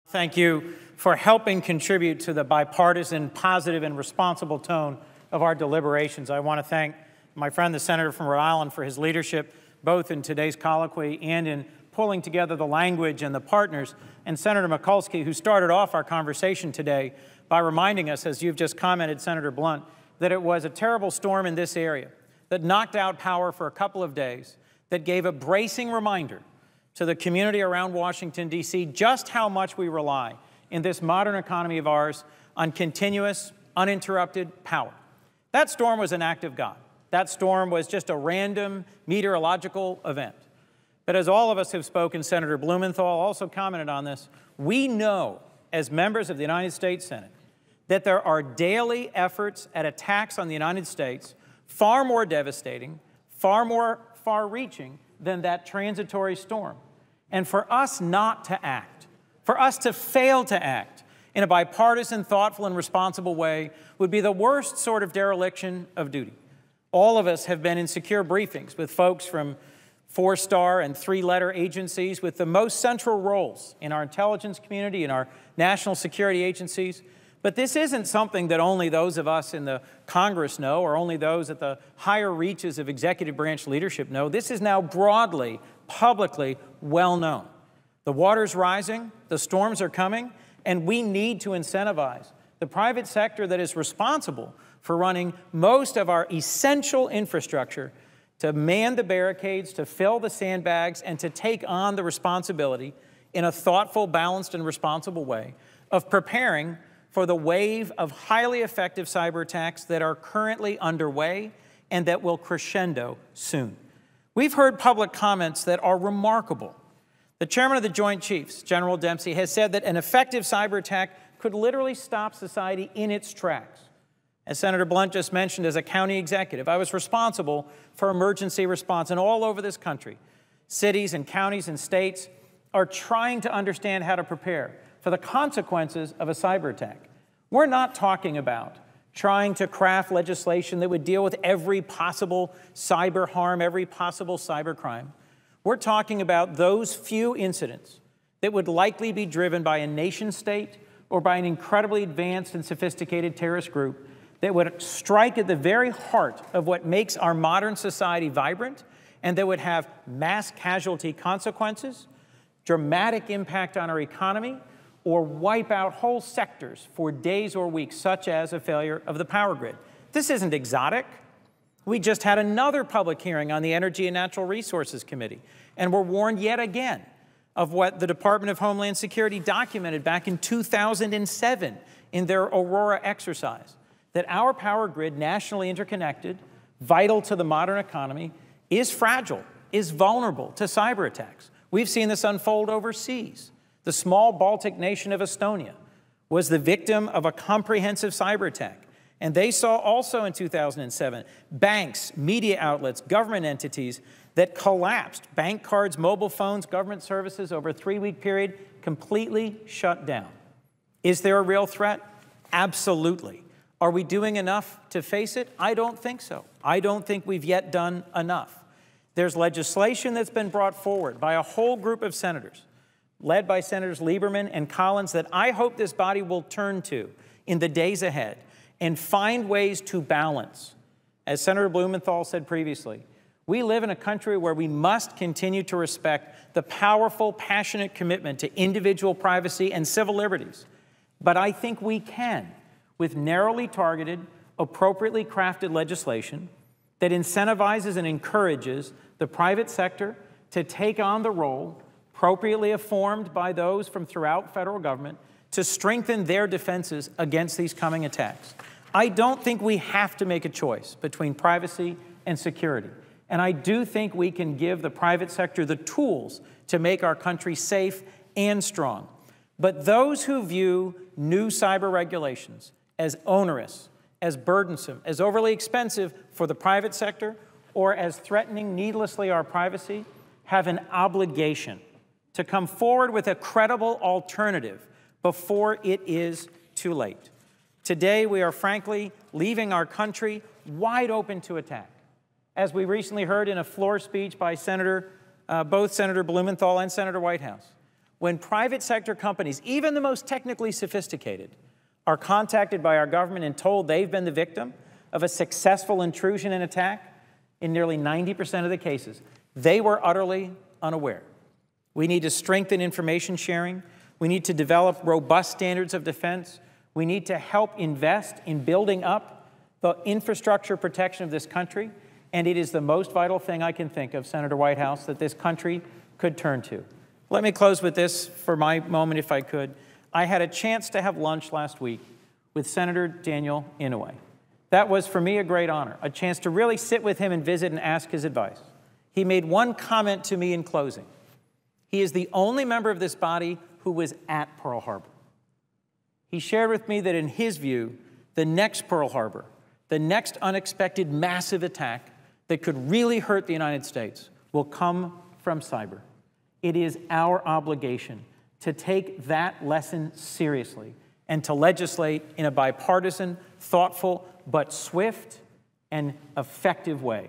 Thank you for helping contribute to the bipartisan, positive, and responsible tone of our deliberations. I want to thank my friend, the senator from Rhode Island, for his leadership, both in today's colloquy and in pulling together the language and the partners, and Senator Mikulski, who started off our conversation today by reminding us, as you've just commented, Senator Blunt, that it was a terrible storm in this area that knocked out power for a couple of days, that gave a bracing reminder to the community around Washington, D.C., just how much we rely in this modern economy of ours on continuous, uninterrupted power. That storm was an act of God. That storm was just a random meteorological event. But as all of us have spoken, Senator Blumenthal also commented on this, we know as members of the United States Senate that there are daily efforts at attacks on the United States far more devastating, far more far-reaching than that transitory storm. And for us not to act, for us to fail to act in a bipartisan, thoughtful, and responsible way would be the worst sort of dereliction of duty. All of us have been in secure briefings with folks from four-star and three-letter agencies with the most central roles in our intelligence community, in our national security agencies. But this isn't something that only those of us in the Congress know or only those at the higher reaches of executive branch leadership know. This is now broadly, publicly well known. The water's rising, the storms are coming, and we need to incentivize the private sector that is responsible for running most of our essential infrastructure to man the barricades, to fill the sandbags, and to take on the responsibility in a thoughtful, balanced, and responsible way of preparing for the wave of highly effective cyber attacks that are currently underway and that will crescendo soon. We've heard public comments that are remarkable. The chairman of the Joint Chiefs, General Dempsey, has said that an effective cyber attack could literally stop society in its tracks. As Senator Blunt just mentioned, as a county executive, I was responsible for emergency response, and all over this country, cities and counties and states are trying to understand how to prepare for the consequences of a cyber attack. We're not talking about trying to craft legislation that would deal with every possible cyber harm, every possible cyber crime. We're talking about those few incidents that would likely be driven by a nation state or by an incredibly advanced and sophisticated terrorist group that would strike at the very heart of what makes our modern society vibrant and that would have mass casualty consequences, dramatic impact on our economy, or wipe out whole sectors for days or weeks, such as a failure of the power grid. This isn't exotic. We just had another public hearing on the Energy and Natural Resources Committee, and we're warned yet again of what the Department of Homeland Security documented back in 2007 in their Aurora exercise, that our power grid, nationally interconnected, vital to the modern economy, is fragile, is vulnerable to cyber attacks. We've seen this unfold overseas. The small Baltic nation of Estonia was the victim of a comprehensive cyber attack. And they saw also in 2007 banks, media outlets, government entities that collapsed. Bank cards, mobile phones, government services over a 3-week period completely shut down. Is there a real threat? Absolutely. Are we doing enough to face it? I don't think so. I don't think we've yet done enough. There's legislation that's been brought forward by a whole group of senators, led by Senators Lieberman and Collins, that I hope this body will turn to in the days ahead and find ways to balance. As Senator Blumenthal said previously, we live in a country where we must continue to respect the powerful, passionate commitment to individual privacy and civil liberties. But I think we can, with narrowly targeted, appropriately crafted legislation that incentivizes and encourages the private sector to take on the role appropriately informed by those from throughout federal government to strengthen their defenses against these coming attacks. I don't think we have to make a choice between privacy and security. And I do think we can give the private sector the tools to make our country safe and strong. But those who view new cyber regulations as onerous, as burdensome, as overly expensive for the private sector, or as threatening needlessly our privacy, have an obligation to come forward with a credible alternative before it is too late. Today, we are frankly leaving our country wide open to attack. As we recently heard in a floor speech by both Senator Blumenthal and Senator Whitehouse, when private sector companies, even the most technically sophisticated, are contacted by our government and told they've been the victim of a successful intrusion and attack, in nearly 90% of the cases, they were utterly unaware. We need to strengthen information sharing. We need to develop robust standards of defense. We need to help invest in building up the infrastructure protection of this country. And it is the most vital thing I can think of, Senator Whitehouse, that this country could turn to. Let me close with this for my moment, if I could. I had a chance to have lunch last week with Senator Daniel Inouye. That was, for me, a great honor, a chance to really sit with him and visit and ask his advice. He made one comment to me in closing. He is the only member of this body who was at Pearl Harbor. He shared with me that in his view, the next Pearl Harbor, the next unexpected massive attack that could really hurt the United States will come from cyber. It is our obligation to take that lesson seriously and to legislate in a bipartisan, thoughtful, but swift and effective way